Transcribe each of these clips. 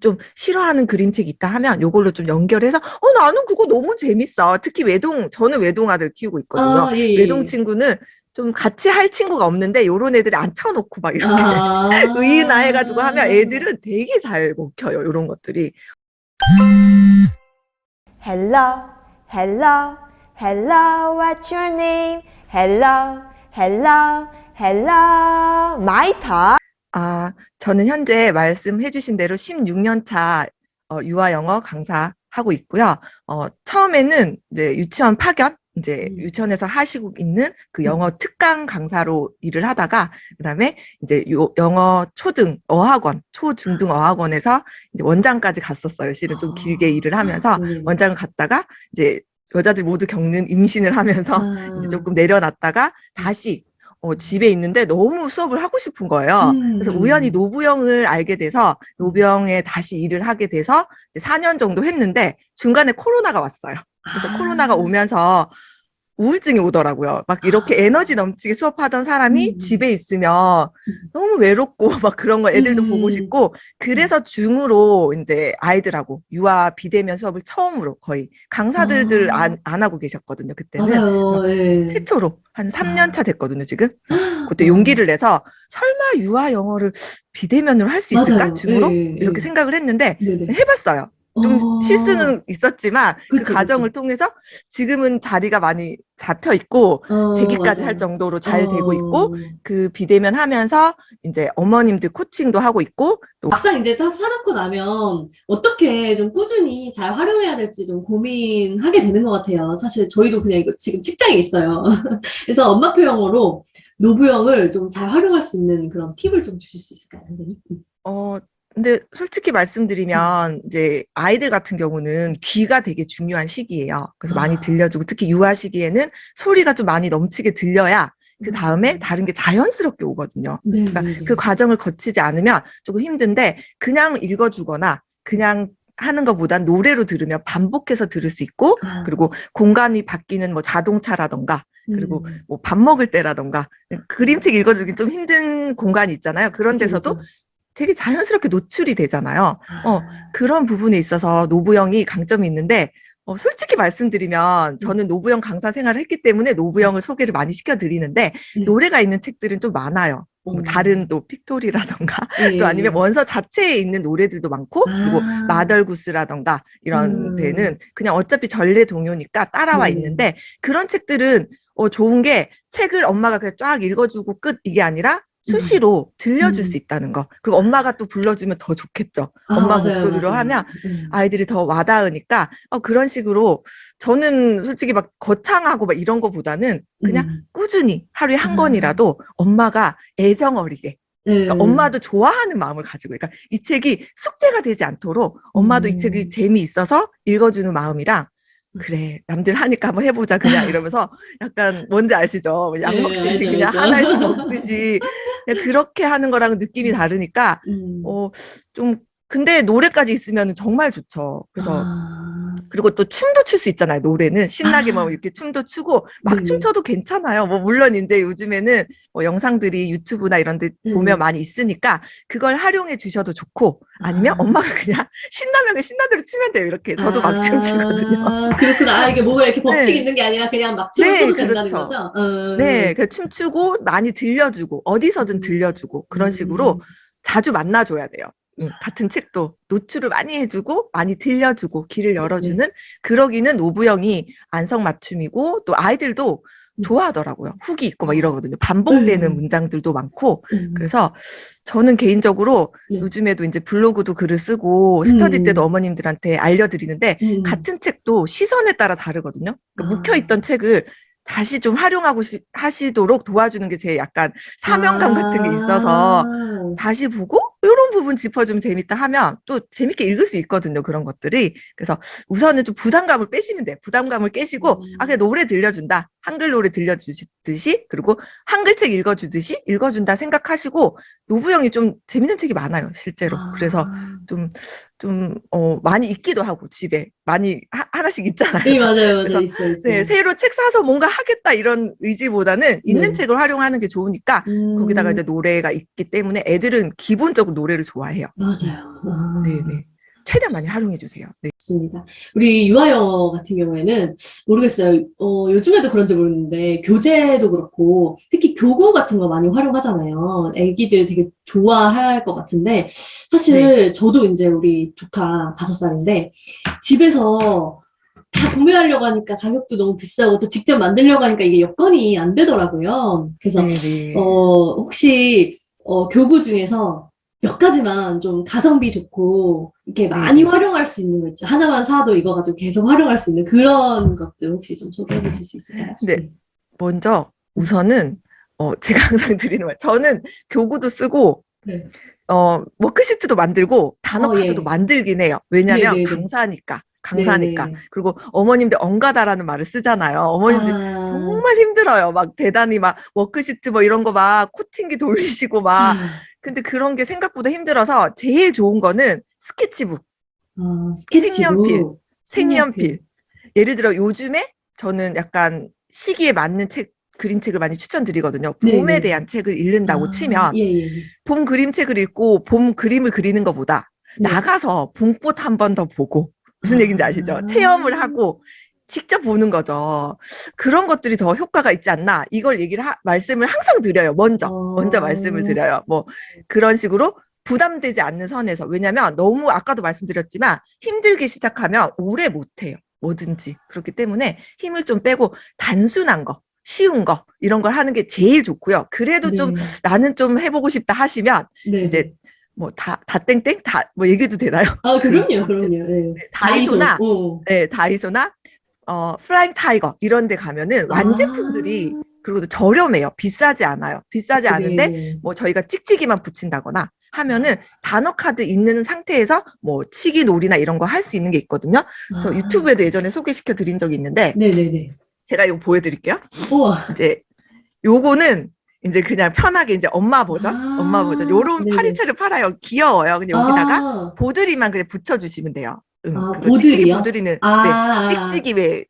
좀 싫어하는 그림책 있다 하면 요걸로 좀 연결해서 나는 그거 너무 재밌어. 특히 저는 외동 아들 키우고 있거든요. 아, 예, 예. 외동 예. 친구는 좀 같이 할 친구가 없는데 요런 애들이 앉혀놓고 막 이렇게 의인화 해가지고 하면 아, 애들은 되게 잘 먹혀요. 요런 것들이. Hello, hello, hello, what's your name? Hello, hello, hello, my turn. 저는 현재 말씀해주신 대로 16년 차 유아 영어 강사하고 있고요. 처음에는 이제 유치원 파견, 이제 음, 유치원에서 하시고 있는 그 음. 영어 특강 강사로 일을 하다가, 그다음에 이제 영어 초등 어학원, 초중등 어학원에서 이제 원장까지 갔었어요. 실은 좀 길게 일을 아, 하면서 네네네. 원장을 갔다가 이제 여자들 모두 겪는 임신을 하면서 이제 아, 조금 내려놨다가 음, 다시 집에 있는데 너무 수업을 하고 싶은 거예요. 그래서 우연히 네네네. 노부영을 알게 돼서 음. 노부영에 다시 일을 하게 돼서 이제 4년 정도 했는데 중간에 코로나가 왔어요. 그래서 코로나가 아, 오면서 우울증이 오더라고요. 막 이렇게 에너지 아, 넘치게 수업하던 사람이 음, 집에 있으면 음, 너무 외롭고 막 그런 거 애들도 보고 음, 싶고 음. 그래서 줌으로 이제 아이들하고 유아 비대면 수업을 처음으로 거의 강사들들 아, 안 하고 계셨거든요. 그때는. 그래서 맞아요. 예. 최초로 한 3년 차 아, 됐거든요, 지금. 그래서 그때 어, 용기를 내서 설마 유아 영어를 비대면으로 할 수 있을까? 맞아요. 예, 줌으로? 이렇게 예. 생각을 했는데 네네. 해봤어요. 좀 어, 실수는 있었지만 그 그쵸, 그쵸. 과정을 통해서 지금은 자리가 많이 잡혀 있고 되기까지 할 맞아요. 정도로 잘 되고 있고 어, 그 비대면 하면서 이제 어머님들 코칭도 하고 있고 또 막상 이제 딱 사놓고 나면 어떻게 좀 꾸준히 잘 활용해야 될지 좀 고민하게 되는 것 같아요. 사실 저희도 그냥 이거 지금 책장에 있어요. 그래서 엄마표 영어로 노부영을 좀 잘 활용할 수 있는 그런 팁을 좀 주실 수 있을까요, 선생님? 어, 근데 솔직히 음. 말씀드리면 이제 아이들 같은 경우는 귀가 되게 중요한 시기예요. 그래서 많이 아, 들려주고 특히 유아 시기에는 소리가 좀 많이 넘치게 들려야 그 다음에 다른 게 자연스럽게 오거든요. 그러니까 그 네네네. 과정을 거치지 않으면 조금 힘든데 그냥 읽어주거나 그냥 하는 것보단 노래로 들으면 반복해서 들을 수 있고 아, 그리고 맞아요. 공간이 바뀌는 뭐 자동차라던가 그리고 음, 뭐 밥 먹을 때라던가 그림책 읽어주기 좀 힘든 공간이 있잖아요. 그런 그쵸, 데서도 그쵸. 되게 자연스럽게 노출이 되잖아요. 아, 그런 부분에 있어서 노부영이 강점이 있는데, 솔직히 말씀드리면 네, 저는 노부영 강사 생활을 했기 때문에 네. 노부영을 소개를 많이 시켜드리는데, 네. 노래가 있는 책들은 좀 많아요. 뭐 어, 다른 또 픽토리라던가 예, 또 예, 아니면 예. 원서 자체에 있는 노래들도 많고 그리고 아, 마덜구스라던가 이런 데는 음, 그냥 어차피 전래 동요니까 따라와 네네. 있는데 그런 책들은 좋은 게 책을 엄마가 그냥 쫙 읽어주고 끝 이게 아니라 음, 수시로 들려줄 수 음. 있다는 거. 그리고 엄마가 또 불러주면 더 좋겠죠. 아, 엄마 맞아요, 목소리로 맞아요. 하면 아이들이 더 와닿으니까 그런 식으로 저는 솔직히 막 거창하고 막 이런 거보다는 그냥 음, 꾸준히 하루에 한 아, 권이라도 엄마가 애정 어리게 그러니까 예, 엄마도 좋아하는 마음을 가지고 그러니까 이 책이 숙제가 되지 않도록 엄마도 이 책이 음, 재미있어서 읽어주는 마음이랑 그래 남들 하니까 한번 해보자 그냥 이러면서 약간 뭔지 아시죠? 뭐 약 예, 먹듯이 알죠, 그냥 알죠. 한 알씩 먹듯이 그냥 그렇게 하는 거랑 느낌이 음, 다르니까 음. 어, 좀 근데 노래까지 있으면 정말 좋죠. 그래서 아, 그리고 또 춤도 출 수 있잖아요. 노래는 신나게 막 아, 이렇게 춤도 추고 막 네네. 춤춰도 괜찮아요. 뭐 물론 이제 요즘에는 뭐 영상들이 유튜브나 이런 데 보면 예. 많이 있으니까 그걸 활용해 주셔도 좋고 아니면 아, 엄마가 그냥 신나면 신난 대로 추면 돼요. 이렇게 저도 막 춤추거든요. 그렇구나. 아, 이게 뭐가 이렇게 법칙 네. 있는 게 아니라 그냥 막 춤을 네, 춰도 된다는 그렇죠. 거죠? 네, 그 춤추고 많이 들려주고 어디서든 음, 들려주고 그런 식으로 음, 자주 만나줘야 돼요. 같은 책도 노출을 많이 해주고 많이 들려주고 길을 네네. 열어주는 그러기는 노부영이 안성맞춤이고 또 아이들도 음, 좋아하더라고요. 훅이 있고 막 어, 이러거든요. 예, 반복되는 문장들도 많고 음, 그래서 저는 개인적으로 네. 요즘에도 이제 블로그도 글을 쓰고 스터디 때도 음, 어머님들한테 알려드리는데 음, 같은 책도 시선에 따라 다르거든요. 그러니까 아, 묵혀있던 책을 다시 좀 활용하고 하시도록 도와주는 게 제 약간 사명감 같은 게 있어서 아, 다시 보고 이런 부분 짚어주면 재밌다 하면 또 재밌게 읽을 수 있거든요. 그런 것들이. 그래서 우선은 좀 부담감을 빼시면 돼요. 부담감을 깨시고 그냥 음, 노래 들려준다. 한글 노래 들려주듯이 그리고 한글 책 읽어주듯이 읽어준다 생각하시고 노부영이 좀 재밌는 책이 많아요. 실제로. 그래서 아, 좀 많이 읽기도 하고 집에 많이 하나씩 있잖아요. 예, 다. 맞아요, 맞아요. 그래서 있어요, 네, 있어요. 새로 책 사서 뭔가 하겠다 이런 의지보다는 있는 네. 책을 활용하는 게 좋으니까 거기다가 음, 이제 노래가 있기 때문에 애들은 기본적으로 노래를 좋아해요. 맞아요. 네네. 최대한 많이 활용해 주세요. 네. 좋습니다. 우리 유아영어 같은 경우에는 모르겠어요. 요즘에도 그런지 모르겠는데 교재도 그렇고 특히 교구 같은 거 많이 활용하잖아요. 애기들 되게 좋아할 것 같은데 사실 저도 이제 우리 조카 5살인데 집에서 다 구매하려고 하니까 가격도 너무 비싸고 또 직접 만들려고 하니까 이게 여건이 안 되더라고요. 그래서 네. 혹시 교구 중에서 몇 가지만 좀 가성비 좋고 이렇게 많이 네. 활용할 수 있는 거 있죠. 하나만 사도 이거 가지고 계속 활용할 수 있는 그런 것들 혹시 좀 소개해 주실 수 있을까요? 네. 먼저 우선은 제가 항상 드리는 말. 저는 교구도 쓰고 네. 워크시트도 만들고 단어 카드도 예. 만들긴 해요. 왜냐면 네네네. 강사니까. 네네네. 그리고 어머님들 엉가다라는 말을 쓰잖아요. 어머님들 아, 정말 힘들어요. 막 대단히 막 워크시트 뭐 이런 거 막 코팅기 돌리시고 막. 근데 그런 게 생각보다 힘들어서 제일 좋은 거는 스케치북, 색연필, 스케치북, 색연필. 색연필. 예를 들어 요즘에 저는 약간 시기에 맞는 그림책을 많이 추천드리거든요. 봄에 네네. 대한 책을 읽는다고 치면 예, 예. 봄 그림책을 읽고 봄 그림을 그리는 것보다 네. 나가서 봄꽃 한 번 더 보고 무슨 얘기인지 아시죠? 아, 체험을 하고 직접 보는 거죠. 그런 것들이 더 효과가 있지 않나? 이걸 말씀을 항상 드려요. 먼저 말씀을 어, 드려요. 뭐 그런 식으로 부담되지 않는 선에서. 왜냐면 너무 아까도 말씀드렸지만 힘들게 시작하면 오래 못해요. 뭐든지. 그렇기 때문에 힘을 좀 빼고 단순한 거, 쉬운 거 이런 걸 하는 게 제일 좋고요. 그래도 좀 네. 나는 좀 해보고 싶다 하시면 네네. 이제 뭐 땡땡 뭐 얘기도 되나요? 아, 그 그럼요, 뭐지? 그럼요. 네. 네, 다이소. 다이소나 다이소나 플라잉 타이거 이런 데 가면은 완제품들이 아, 그리고 저렴해요. 비싸지 않아요. 비싸지 않은데 네네. 뭐 저희가 찍찍이만 붙인다거나 하면은 단어 카드 있는 상태에서 뭐 치기 놀이나 이런 거 할 수 있는 게 있거든요. 저 아, 유튜브에도 예전에 소개시켜 드린 적이 있는데 네네네. 제가 이거 보여드릴게요. 우와. 이제 요거는 이제 그냥 편하게 이제 엄마 버전 요런 네네. 파리채를 팔아요. 귀여워요. 근데 여기다가 아, 보드리만 그냥 붙여주시면 돼요. 그거 찍찍이 보들이요? 보드리는 네 아, 찍찍이 네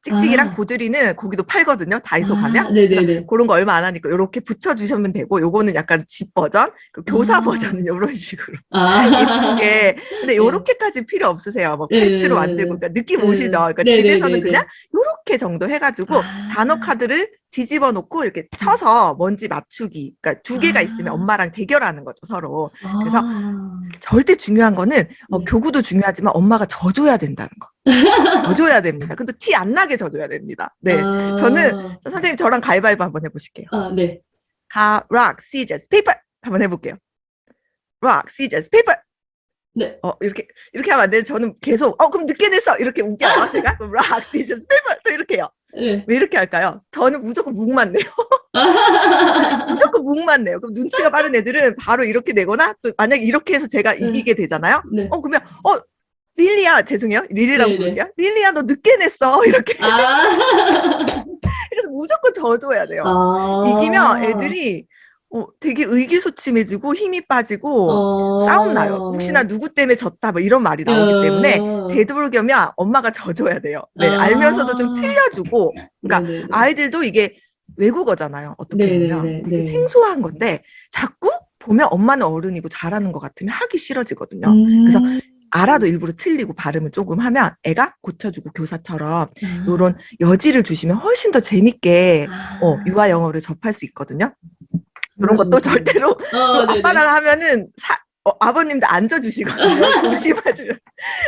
찍찍이랑 아, 보드리는 거기도 팔거든요. 다이소 가면. 그래서 네네네. 그런 거 얼마 안 하니까 요렇게 붙여주시면 되고 요거는 약간 집 버전, 교사 아, 버전은 요런 식으로 아, 예쁘게. 근데 네. 요렇게까지 필요 없으세요. 뭐 펠트로 만들고 네. 그러니까 느낌 오시죠? 그러니까 집에서는 그냥 네네네네. 요렇게 정도 해가지고 단어 아, 카드를 뒤집어 놓고 이렇게 쳐서 먼지 맞추기. 그러니까 두 개가 있으면 아, 엄마랑 대결하는 거죠, 서로. 그래서 아, 절대 중요한 거는 네. 교구도 중요하지만 엄마가 져줘야 된다는 거. 져줘야 됩니다. 근데 티 안 나게 져줘야 됩니다. 네. 저는 아, 선생님 저랑 가위바위보 한번 해보실게요. 네. rock, scissors, paper 한번 해볼게요. rock, scissors, paper. 네. 이렇게 하면 안 되는데 저는 계속 그럼 늦게 냈어 이렇게 웃겨요 제가. 그럼 rock, scissors, paper 또 이렇게 해요. 네. 왜 이렇게 할까요? 저는 무조건 묵만 내요. 무조건 묵만 내요. 그럼 눈치가 빠른 애들은 바로 이렇게 내거나 또 만약에 이렇게 해서 제가 네. 이기게 되잖아요. 네. 그러면 릴리야 죄송해요. 릴리라고 네네. 부를게요. 릴리야 너 늦게 냈어. 이렇게. 아, 그래서 무조건 져줘야 돼요. 이기면 아, 애들이 되게 의기소침해지고 힘이 빠지고 싸움 나요. 혹시나 누구 때문에 졌다 뭐 이런 말이 나오기 때문에 되도록이면 엄마가 져줘야 돼요. 네, 알면서도 좀 아, 틀려주고. 그러니까 네네네. 아이들도 이게 외국어잖아요. 어떻게 보면 네네네. 되게 네. 생소한 건데 자꾸 보면 엄마는 어른이고 잘하는 것 같으면 하기 싫어지거든요. 그래서 음, 알아도 일부러 틀리고 발음을 조금 하면 애가 고쳐주고 교사처럼 아, 요런 여지를 주시면 훨씬 더 재밌게 아, 유아 영어를 접할 수 있거든요. 정말 이런 것도 좋은 팁이네요. 절대로 네네. 아빠랑 하면은 아버님도 앉아주시거든요.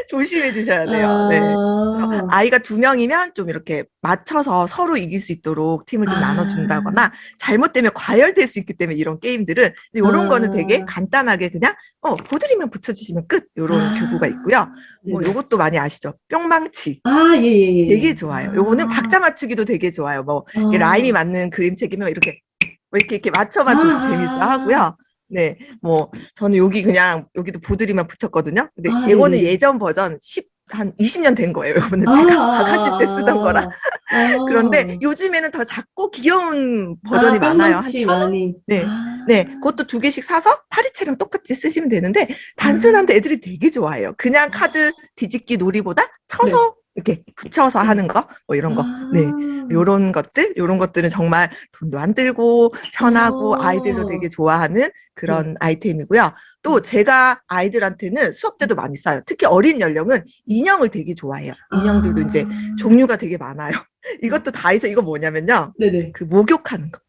조심해 주셔야 돼요. 네. 그래서 아, 아이가 2명이면 좀 이렇게 맞춰서 서로 이길 수 있도록 팀을 좀 아, 나눠준다거나 잘못되면 과열될 수 있기 때문에 이런 게임들은 이런 거는 되게 아, 간단하게 그냥 보드리만 붙여주시면 끝 이런 교구가 아, 있고요. 뭐 네네. 요것도 많이 아시죠? 뿅망치. 예, 예, 예, 되게 예. 좋아요. 요거는 박자 맞추기도 되게 좋아요. 뭐 이게 라임이 아, 맞는 그림책이면 이렇게 뭐 이렇게 아, 맞춰만 줘도 재밌어 하고요. 네, 뭐 저는 여기도 보드리만 붙였거든요. 근데 이거는 네네네. 예전 버전 한 20년 된 거예요. 이거는 아, 제가 아가씨 때 쓰던 거라. 그런데 아, 요즘에는 더 작고 귀여운 버전이 많아요. 한 뿅망치 1,000원? 많이. 네. 네, 그것도 2개씩 사서 파리채랑 똑같이 쓰시면 되는데 아, 단순한데 애들이 되게 좋아해요. 그냥 카드 뒤집기 놀이보다 네, 쳐서 이렇게 붙여서 네. 하는 거, 뭐 이런 거. 네. 아, 요런 것들은 정말 돈도 안 들고 편하고 아이들도 되게 어, 좋아하는 네. 그런 아이템이고요. 또 제가 아이들한테는 수업 때도 많이 써요. 특히 어린 연령은 인형을 되게 좋아해요. 인형들도 이제 종류가 되게 많아요. 이것도 다이소 이거 뭐냐면요. 네네. 그 목욕하는 거.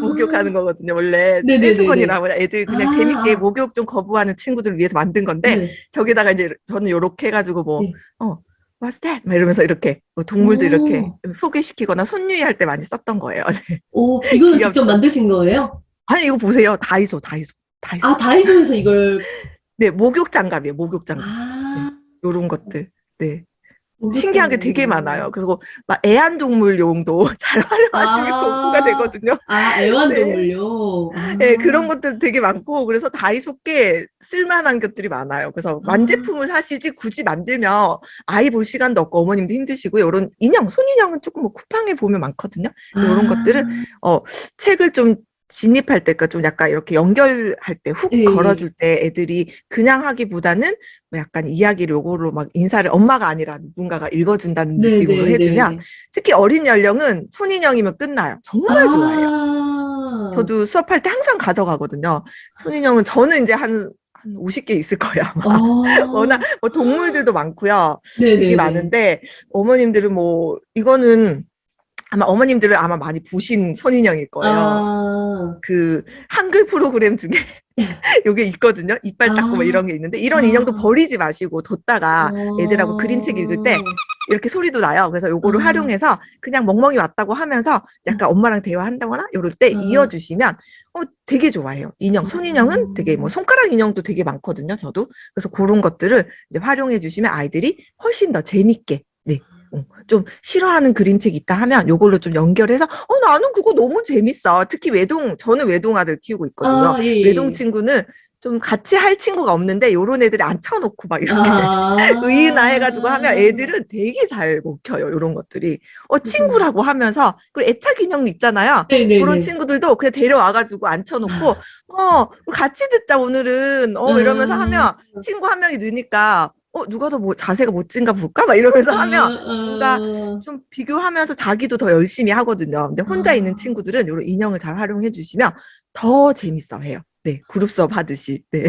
목욕하는 거거든요. 원래 네네네네. 떼수건이라고 애들 그냥 아, 재밌게 아. 목욕 좀 거부하는 친구들을 위해서 만든 건데 네. 저기다가 이제 저는 요렇게 해가지고 뭐 네. What's that? 막 이러면서 이렇게 뭐 동물도 오. 이렇게 소개시키거나 손유희할 때 많이 썼던 거예요. 네. 오, 이거는 귀엽죠? 직접 만드신 거예요? 아니 이거 보세요. 다이소. 아, 다이소에서 이걸. 네, 목욕 장갑이에요. 목욕 장갑. 네, 아, 요런 것들. 네. 목욕 신기한 게 되게 장갑. 많아요. 그리고 막 애완동물용도 잘 활용하시면 공부가 되거든요. 아, 네. 애완동물요? 네, 그런 것들 되게 많고, 그래서 다이소께 쓸만한 것들이 많아요. 그래서 완제품을 사시지 굳이 만들면 아이 볼 시간도 없고 어머님도 힘드시고요. 이런 인형, 손인형은 조금 뭐 쿠팡에 보면 많거든요. 이런 것들은, 책을 좀 진입할 때, 그러니까 좀 약간 이렇게 연결할 때, 훅 네. 걸어줄 때 애들이 그냥 하기보다는 뭐 약간 이야기를 요거로 막 인사를 엄마가 아니라 누군가가 읽어준다는 느낌으로 해주면, 특히 어린 연령은 손인형이면 끝나요. 정말 좋아해요. 저도 수업할 때 항상 가져가거든요. 손인형은 저는 이제 한 50개 있을 거예요, 아마. 워낙 뭐 동물들도 많고요. 되게 많은데, 어머님들은 뭐, 이거는 아마 어머님들은 아마 많이 보신 손인형일 거예요. 그 한글 프로그램 중에 요게 있거든요. 이빨 닦고 뭐 이런 게 있는데 이런 인형도 버리지 마시고 뒀다가 애들하고 그림책 읽을 때 이렇게 소리도 나요. 그래서 요거를 활용해서 그냥 멍멍이 왔다고 하면서 약간 엄마랑 대화한다거나 이럴 때 이어주시면 되게 좋아해요. 인형, 손인형은 되게 뭐 손가락 인형도 되게 많거든요. 저도. 그래서 그런 것들을 이제 활용해 주시면 아이들이 훨씬 더 재밌게 좀 싫어하는 그림책 있다 하면 요걸로 좀 연결해서 나는 그거 너무 재밌어. 특히 저는 외동 아들 키우고 있거든요. 외동 친구는 좀 같이 할 친구가 없는데 요런 애들이 앉혀놓고 막 이렇게 의인화 해가지고 하면 애들은 되게 잘 먹혀요. 요런 것들이. 친구라고 하면서 그리고 애착 인형 있잖아요. 그런 친구들도 그냥 데려와가지고 앉혀놓고 같이 듣자 오늘은 이러면서 하면 친구 한 명이 느니까 누가 더 뭐 자세가 멋진가 볼까? 막 이러면서 하면 뭔가 좀 비교하면서 자기도 더 열심히 하거든요. 근데 혼자 있는 친구들은 이런 인형을 잘 활용해 주시면 더 재밌어 해요. 네, 그룹 수업 하듯이. 네.